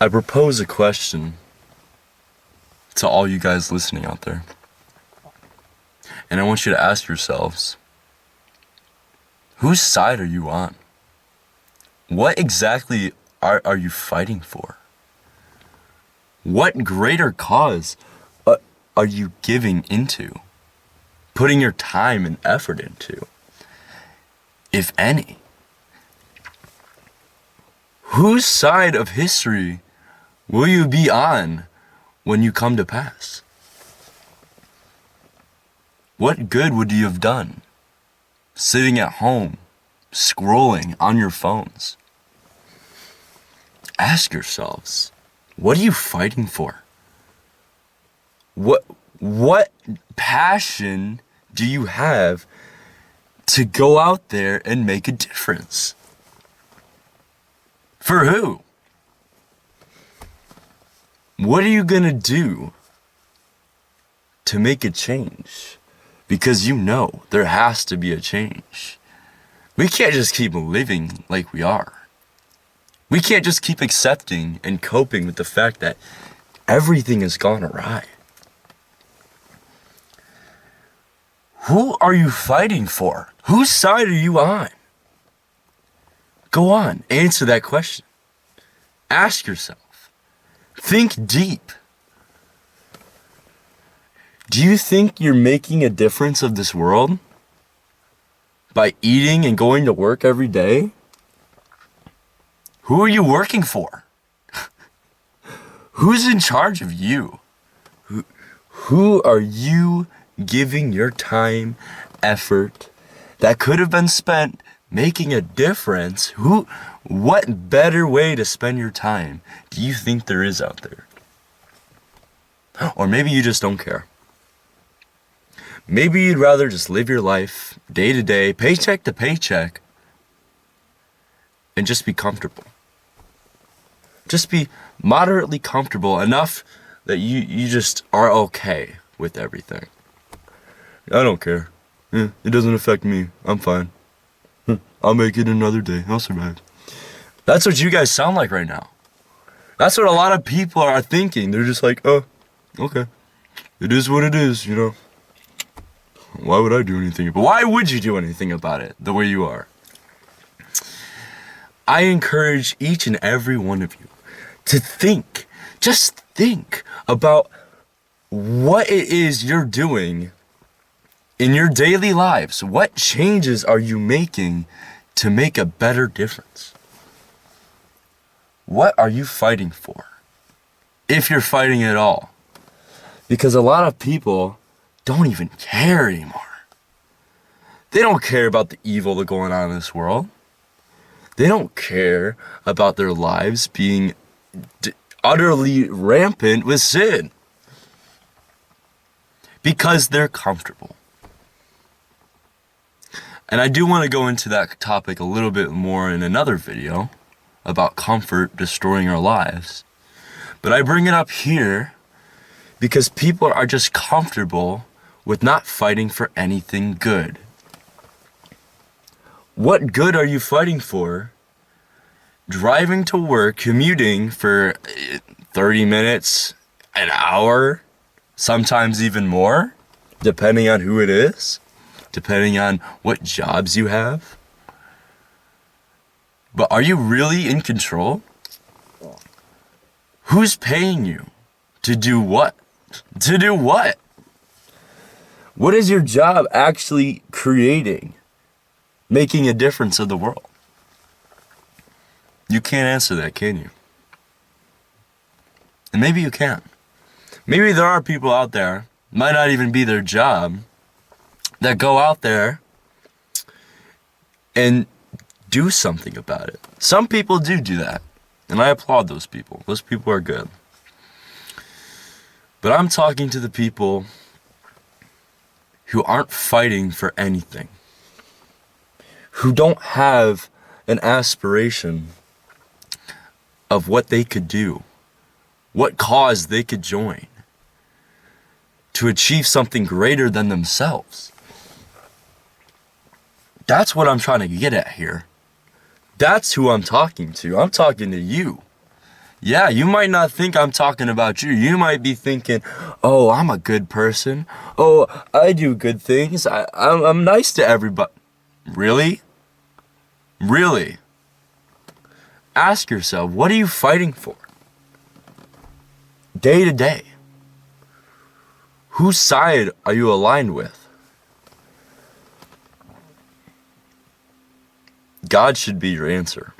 I propose a question to all you guys listening out there. And I want you to ask yourselves, whose side are you on? What exactly are you fighting for? What greater cause are you giving into? Putting your time and effort into? If any. Whose side of history will you be on when you come to pass? What good would you have done sitting at home, scrolling on your phones? Ask yourselves, what are you fighting for? What passion do you have to go out there and make a difference? For who? What are you gonna do to make a change? Because you know there has to be a change. We can't just keep living like we are. We can't just keep accepting and coping with the fact that everything has gone awry. Who are you fighting for? Whose side are you on? Go on, answer that question. Ask yourself. Think deep. Do you think you're making a difference of this world by eating and going to work every day? Who are you working for? Who's in charge of you? Who are you giving your time, effort that could have been spent making a difference? What better way to spend your time do you think there is out there? Or maybe you just don't care. Maybe you'd rather just live your life day to day, paycheck to paycheck, and just be comfortable. Just be moderately comfortable enough that you just are okay with everything. I don't care. It doesn't affect me. I'm fine. I'll make it another day. I'll survive. That's what you guys sound like right now. That's what a lot of people are thinking. They're just like, oh, okay. It is what it is, you know. Why would I do anything? But why would you do anything about it the way you are? I encourage each and every one of you to think, just think about what it is you're doing in your daily lives. What changes are you making to make a better difference? What are you fighting for? If you're fighting at all. Because a lot of people don't even care anymore. They don't care about the evil that's going on in this world. They don't care about their lives being utterly rampant with sin. Because they're comfortable. And I do want to go into that topic a little bit more in another video about comfort destroying our lives. But I bring it up here because people are just comfortable with not fighting for anything good. What good are you fighting for? Driving to work, commuting for 30 minutes, an hour, sometimes even more, depending on who it is, depending on what jobs you have. But are you really in control? Who's paying you to do what? To do what? What is your job actually creating? Making a difference in the world? You can't answer that, can you? And maybe you can. Maybe there are people out there, might not even be their job, that go out there and do something about it. Some people do that, and I applaud those people. Those people are good. But I'm talking to the people who aren't fighting for anything, who don't have an aspiration of what they could do, what cause they could join to achieve something greater than themselves. That's what I'm trying to get at here. That's who I'm talking to. I'm talking to you. Yeah, you might not think I'm talking about you. You might be thinking, oh, I'm a good person. Oh, I do good things. I'm nice to everybody. Really? Really? Ask yourself, what are you fighting for? Day to day. Whose side are you aligned with? God should be your answer.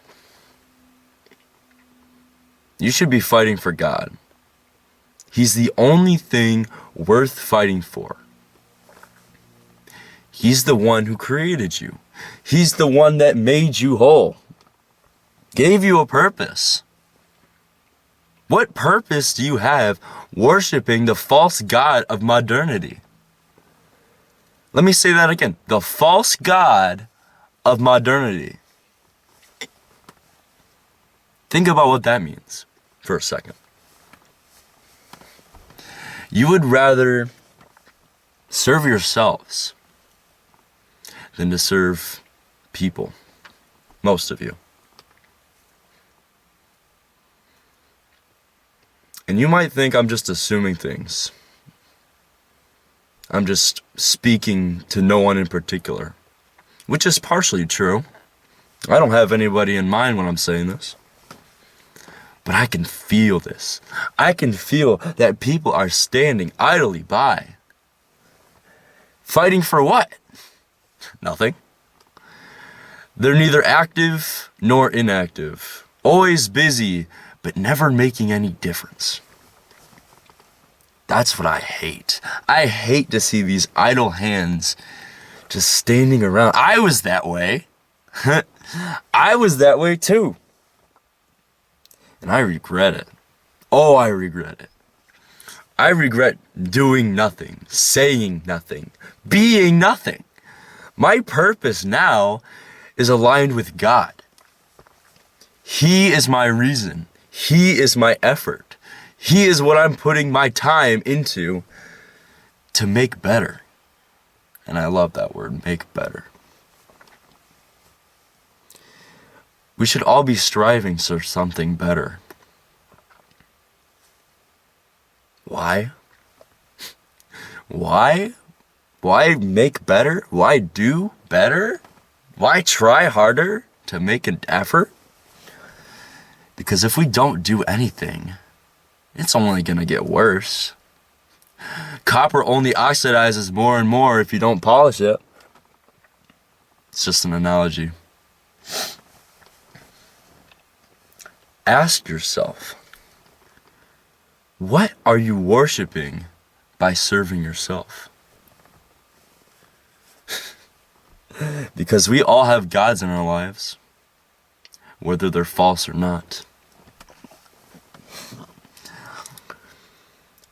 You should be fighting for God. He's the only thing worth fighting for. He's the one who created you. He's the one that made you whole. Gave you a purpose. What purpose do you have worshiping the false god of modernity? Let me say that again. The false god of modernity. Think about what that means for a second. You would rather serve yourselves than to serve people. Most of you. And you might think I'm just assuming things. I'm just speaking to no one in particular, which is partially true. I don't have anybody in mind when I'm saying this. But I can feel this. I can feel that people are standing idly by. Fighting for what? Nothing. They're neither active nor inactive. Always busy, but never making any difference. That's what I hate. I hate to see these idle hands just standing around. I was that way. I was that way too. And I regret it. Oh, I regret it. I regret doing nothing, saying nothing, being nothing. My purpose now is aligned with God. He is my reason. He is my effort. He is what I'm putting my time into to make better. And I love that word, make better. We should all be striving for something better. Why? Why? Why make better? Why do better? Why try harder to make an effort? Because if we don't do anything, it's only going to get worse. Copper only oxidizes more and more if you don't polish it. It's just an analogy. Ask yourself, what are you worshiping by serving yourself? Because we all have gods in our lives, whether they're false or not.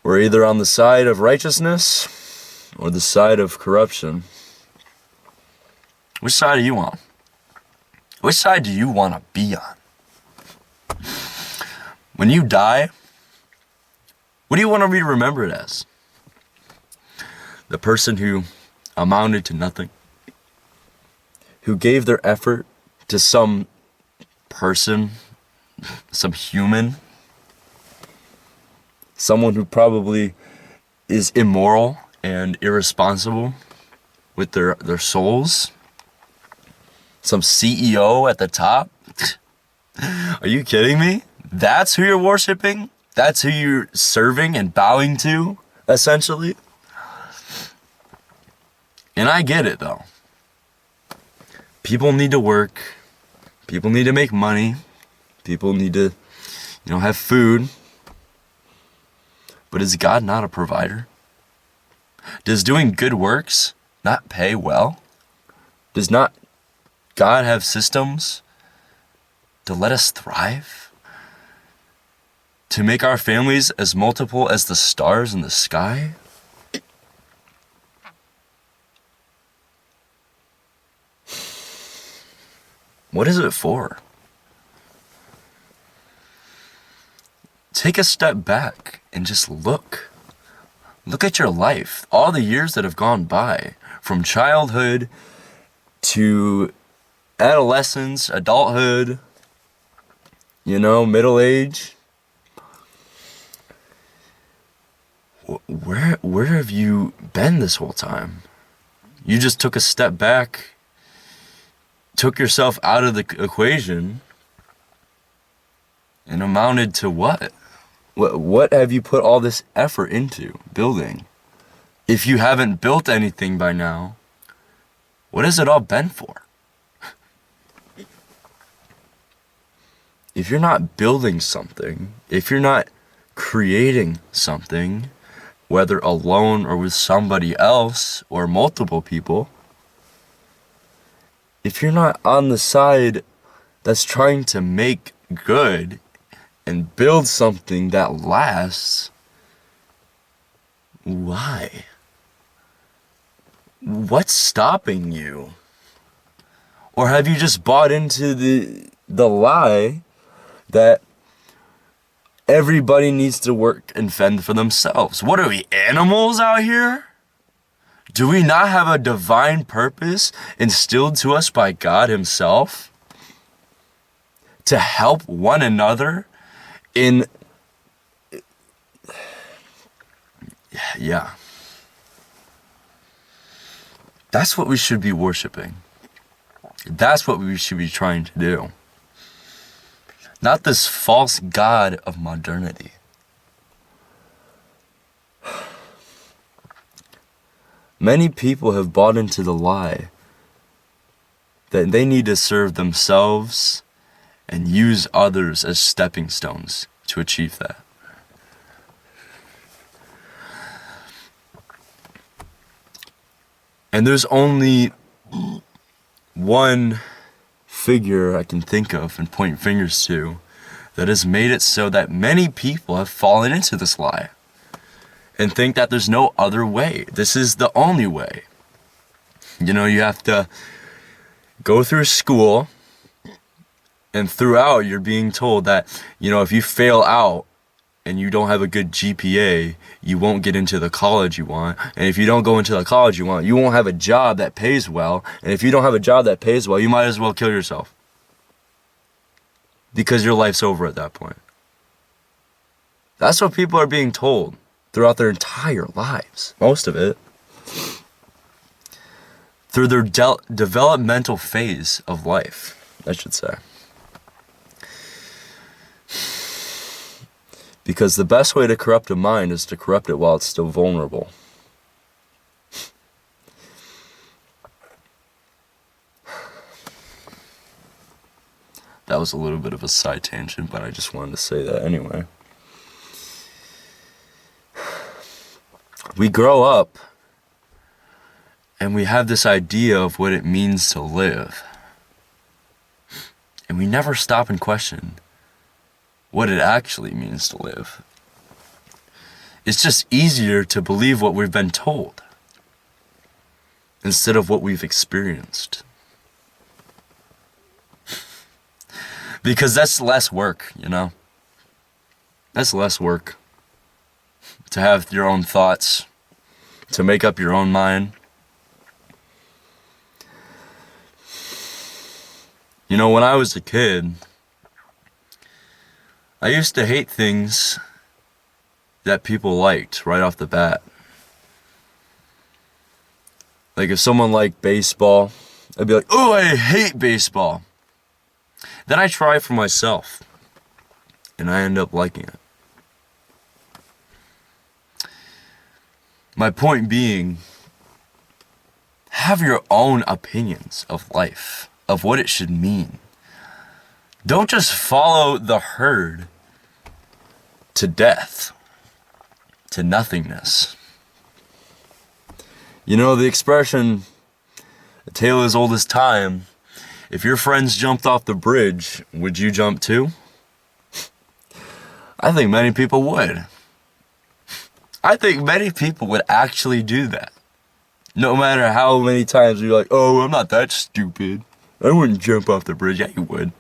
We're either on the side of righteousness or the side of corruption. Which side are you on? Which side do you want to be on? When you die, what do you want to be remembered as? The person who amounted to nothing? Who gave their effort to some person, some human? Someone who probably is immoral and irresponsible with their souls? Some CEO at the top? Are you kidding me? That's who you're worshiping? That's who you're serving and bowing to, essentially? And I get it, though. People need to work. People need to make money. People need to, have food. But is God not a provider? Does doing good works not pay well? Does not God have systems to let us thrive? To make our families as multiple as the stars in the sky? What is it for? Take a step back and just look. Look at your life, all the years that have gone by, from childhood to adolescence, adulthood, middle age, where have you been this whole time? You just took a step back, took yourself out of the equation, and amounted to what? What have you put all this effort into building? If you haven't built anything by now, what has it all been for? If you're not building something, if you're not creating something, whether alone or with somebody else or multiple people, if you're not on the side that's trying to make good and build something that lasts, why? What's stopping you? Or have you just bought into the lie that everybody needs to work and fend for themselves? What are we, animals out here? Do we not have a divine purpose instilled to us by God Himself to help one another in... Yeah. That's what we should be worshiping. That's what we should be trying to do. Not this false god of modernity. Many people have bought into the lie that they need to serve themselves and use others as stepping stones to achieve that. And there's only one figure I can think of and point fingers to that has made it so that many people have fallen into this lie and think that there's no other way. This is the only way. You know, you have to go through school, and throughout you're being told that, you know, if you fail out and you don't have a good GPA, you won't get into the college you want. And if you don't go into the college you want, you won't have a job that pays well. And if you don't have a job that pays well, you might as well kill yourself. Because your life's over at that point. That's what people are being told throughout their entire lives. Most of it. Through their developmental phase of life, I should say. Because the best way to corrupt a mind is to corrupt it while it's still vulnerable. That was a little bit of a side tangent, but I just wanted to say that anyway. We grow up and we have this idea of what it means to live. And we never stop and question what it actually means to live. It's just easier to believe what we've been told instead of what we've experienced. Because that's less work, you know? That's less work. To have your own thoughts, to make up your own mind. You know, when I was a kid, I used to hate things that people liked right off the bat. Like if someone liked baseball, I'd be like, oh, I hate baseball. Then I try for myself, and I end up liking it. My point being, have your own opinions of life, of what it should mean. Don't just follow the herd to death, to nothingness. You know, the expression, a tale as old as time, if your friends jumped off the bridge, would you jump too? I think many people would. I think many people would actually do that. No matter how many times you're like, oh, I'm not that stupid. I wouldn't jump off the bridge. Yeah, you would.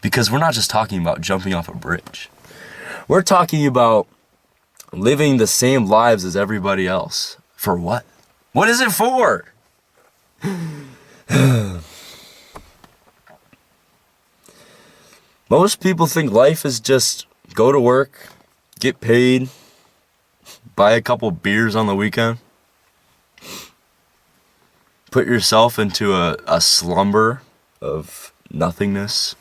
Because we're not just talking about jumping off a bridge. We're talking about living the same lives as everybody else. For what? What is it for? Most people think life is just go to work, get paid, buy a couple beers on the weekend, put yourself into a slumber of nothingness?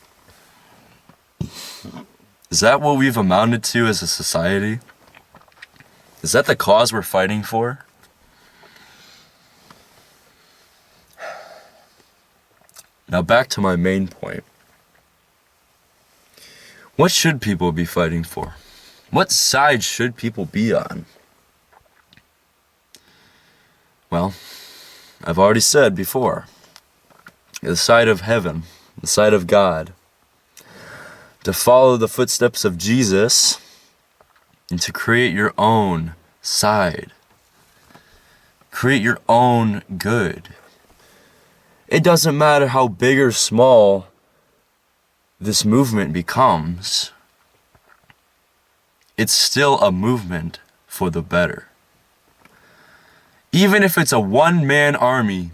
Is that what we've amounted to as a society? Is that the cause we're fighting for? Now back to my main point. What should people be fighting for? What side should people be on? Well, I've already said before, the side of heaven, the side of God, to follow the footsteps of Jesus and to create your own side. Create your own good. It doesn't matter how big or small this movement becomes. It's still a movement for the better. Even if it's a one-man army,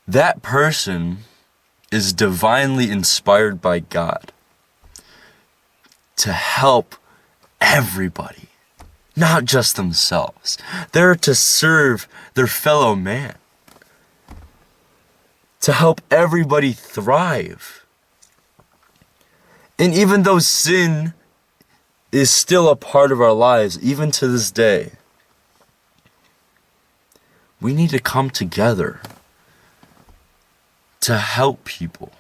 that person is divinely inspired by God to help everybody, not just themselves. They're to serve their fellow man, to help everybody thrive. And even though sin is still a part of our lives, even to this day, we need to come together to help people,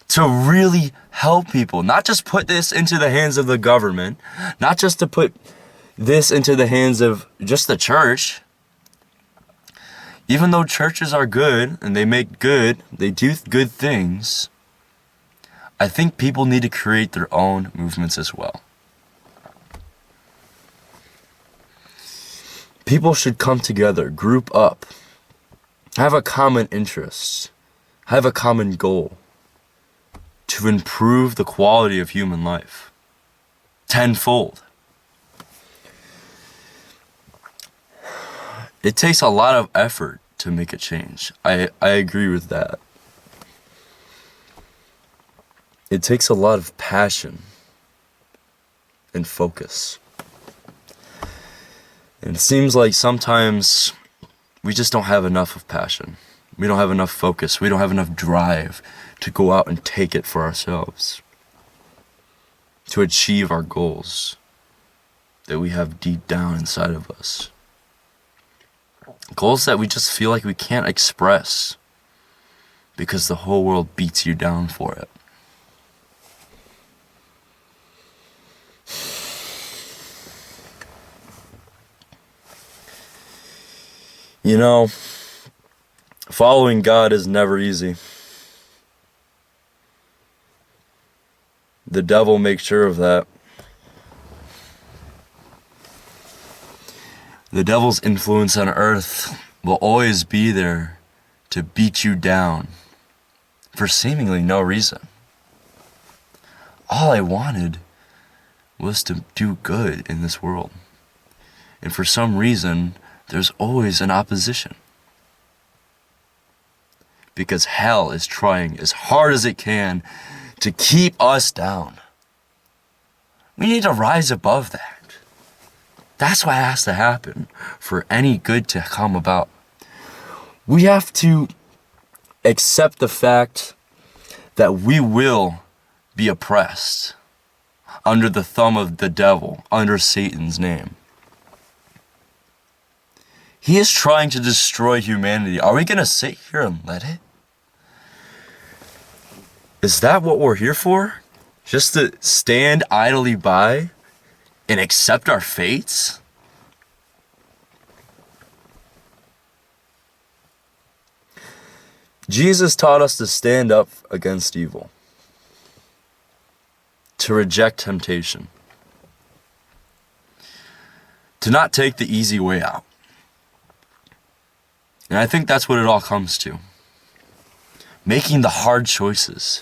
to really help people, not just put this into the hands of the government, not just to put this into the hands of just the church. Even though churches are good and they do good things, I think people need to create their own movements as well. People should come together, group up, have a common interest, have a common goal to improve the quality of human life tenfold. It takes a lot of effort to make a change. I agree with that. It takes a lot of passion and focus. And it seems like sometimes we just don't have enough of passion. We don't have enough focus. We don't have enough drive to go out and take it for ourselves, to achieve our goals that we have deep down inside of us. Goals that we just feel like we can't express because the whole world beats you down for it. You know, following God is never easy. The devil makes sure of that. The devil's influence on earth will always be there to beat you down for seemingly no reason. All I wanted was to do good in this world. And for some reason, there's always an opposition. Because hell is trying as hard as it can to keep us down. We need to rise above that. That's what has to happen for any good to come about. We have to accept the fact that we will be oppressed under the thumb of the devil, under Satan's name. He is trying to destroy humanity. Are we going to sit here and let it? Is that what we're here for? Just to stand idly by and accept our fates? Jesus taught us to stand up against evil, to reject temptation, to not take the easy way out. And I think that's what it all comes to. Making the hard choices.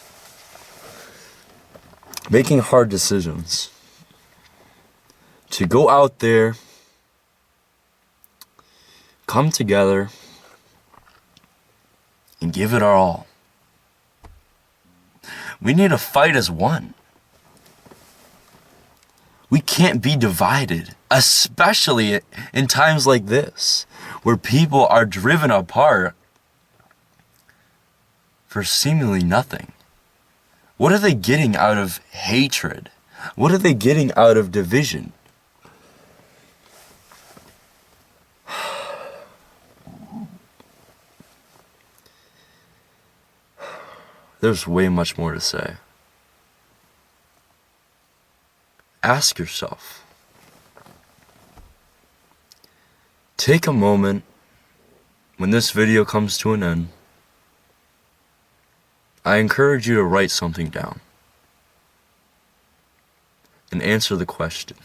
Making hard decisions. To go out there, come together, and give it our all. We need to fight as one. We can't be divided, especially in times like this, where people are driven apart for seemingly nothing. What are they getting out of hatred? What are they getting out of division? There's way much more to say. Ask yourself. Take a moment when this video comes to an end. I encourage you to write something down and answer the question.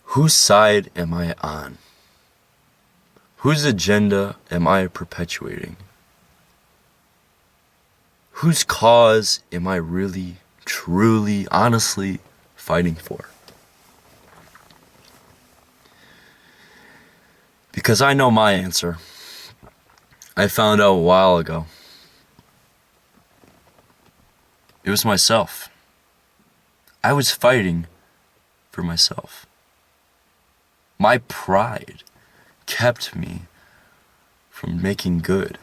Whose side am I on? Whose agenda am I perpetuating? Whose cause am I really, truly, honestly fighting for? Because I know my answer. I found out a while ago. It was myself. I was fighting for myself. My pride kept me from making good,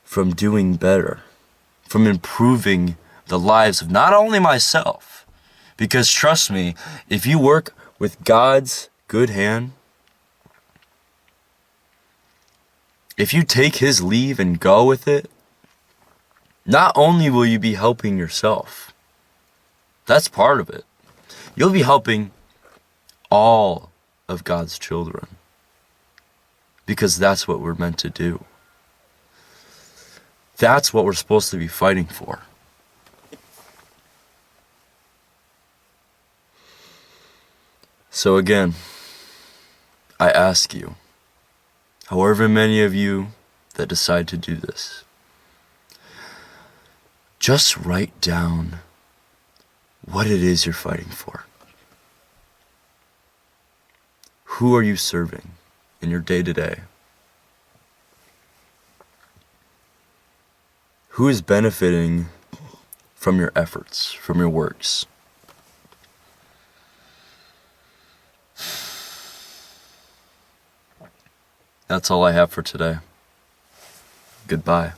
from doing better, from improving the lives of not only myself, because trust me, if you work with God's good hand, if you take His leave and go with it, not only will you be helping yourself, that's part of it, you'll be helping all of God's children, because that's what we're meant to do. That's what we're supposed to be fighting for. So again, I ask you, however many of you that decide to do this, just write down what it is you're fighting for. Who are you serving in your day-to-day? Who is benefiting from your efforts, from your works? That's all I have for today. Goodbye.